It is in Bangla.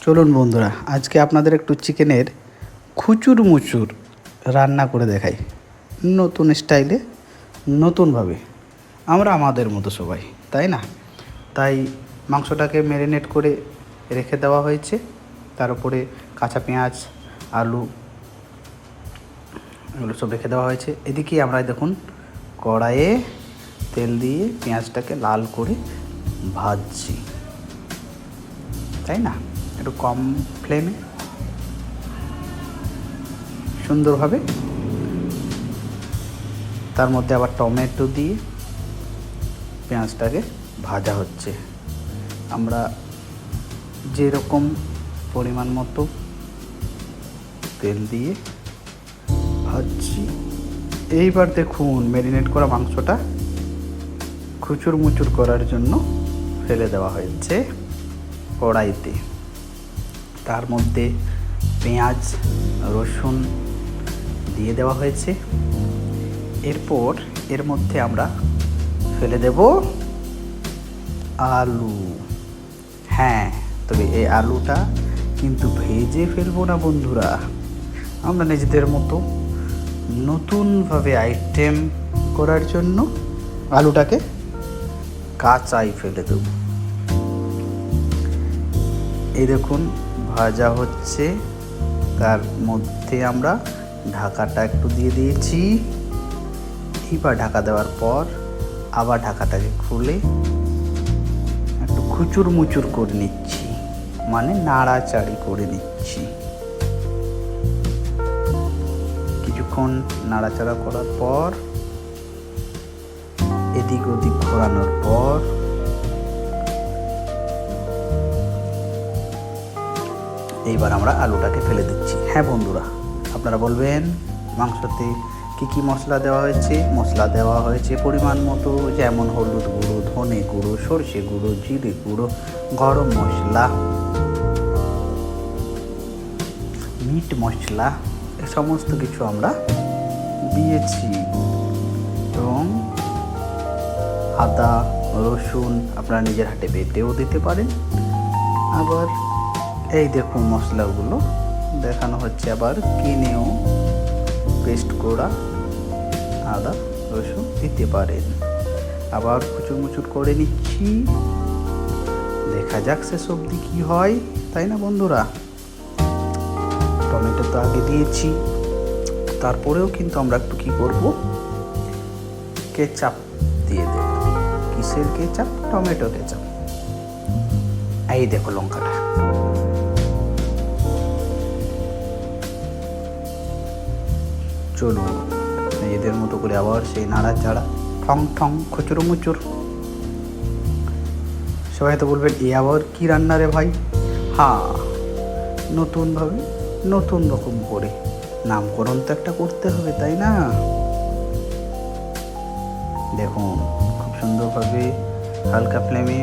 চলুন বন্ধুরা, আজকে আপনাদের একটু চিকেনের খুচুর মুচুর রান্না করে দেখাই, নতুন স্টাইলে, নতুনভাবে। আমরা আমাদের মতো সবাই, তাই না? তাই মাংসটাকে ম্যারিনেট করে রেখে দেওয়া হয়েছে। তার উপরে কাঁচা পেঁয়াজ, আলু, এগুলো সব রেখে দেওয়া হয়েছে। এদিকে আমরা দেখুন কড়াইয়ে তেল দিয়ে পেঁয়াজটাকে লাল করে ভাজছি, তাই না? একটু কম ফ্লেমে সুন্দরভাবে। তার মধ্যে আবার টমেটো দিয়ে পেঁয়াজটাকে ভাজা হচ্ছে। আমরা যেরকম পরিমাণ মতো তেল দিয়ে ভাজছি। এইবার দেখুন ম্যারিনেট করা মাংসটা খুচুর মুচুর করার জন্য ফেলে দেওয়া হয়েছে কড়াইতে। তার মধ্যে পেঁয়াজ, রসুন দিয়ে দেওয়া হয়েছে। এরপর এর মধ্যে আমরা ফেলে দেব আলু। হ্যাঁ, তবে এই আলুটা কিন্তু ভেজে ফেলবো না বন্ধুরা। আমরা নিজেদের মতো নতুনভাবে আইটেম করার জন্য আলুটাকে কাঁচাই ফেলে দেব। এই দেখুন ভাজা হচ্ছে, তার মধ্যে আমরা ঢাকাটা একটু দিয়ে দিয়েছি। এবার ঢাকা দেওয়ার পর আবার ঢাকাটাকে খুলে একটু খুচুর মুচুর করে নিচ্ছি, মানে নাড়াচাড়ি করে নিচ্ছি। কিছুক্ষণ নাড়াচাড়া করার পর, এদিক ওদিক ঘোরানোর পর এইবার আমরা আলুটাকে ফেলে দিচ্ছি। হ্যাঁ বন্ধুরা, আপনারা বলবেন মাংসতে কী কী মশলা দেওয়া হয়েছে? মশলা দেওয়া হয়েছে পরিমাণ মতো, যেমন হলুদ গুঁড়ো, ধনে গুঁড়ো, সর্ষে গুঁড়ো, জিরে গুঁড়ো, গরম মশলা, মিট মশলা, এ সমস্ত কিছু আমরা দিয়েছি। এবং আদা, রসুন আপনারা নিজের হাতে বেটেও দিতে পারেন। আবার এই দেখুন মশলাগুলো দেখানো হচ্ছে, আবার কিনেও পেস্ট করা আদা রসুন দিতে পারেন। আবার কুচুর মুচুর করে নিচ্ছি, দেখা যাক শেষ অবধি কী হয়, তাই না বন্ধুরা? টমেটো তো আগে দিয়েছি, তারপরেও কিন্তু আমরা একটু কী করব, কেচাপ দিয়ে দেব। কিসের কেচাপ? Tomato ketchup. এই দেখো লঙ্কাটা। চলুন নিজেদের মতো করে আবার সেই নাড়াচাড়া, ঠং ঠং, খুচুর মুচুর। সবাই তো বলবেন এ আবার কী রান্না রে ভাই? হ্যাঁ, নতুনভাবে, নতুন রকম করে নামকরণ তো একটা করতে হবে, তাই না? দেখুন খুব সুন্দরভাবে হালকা ফ্লেমে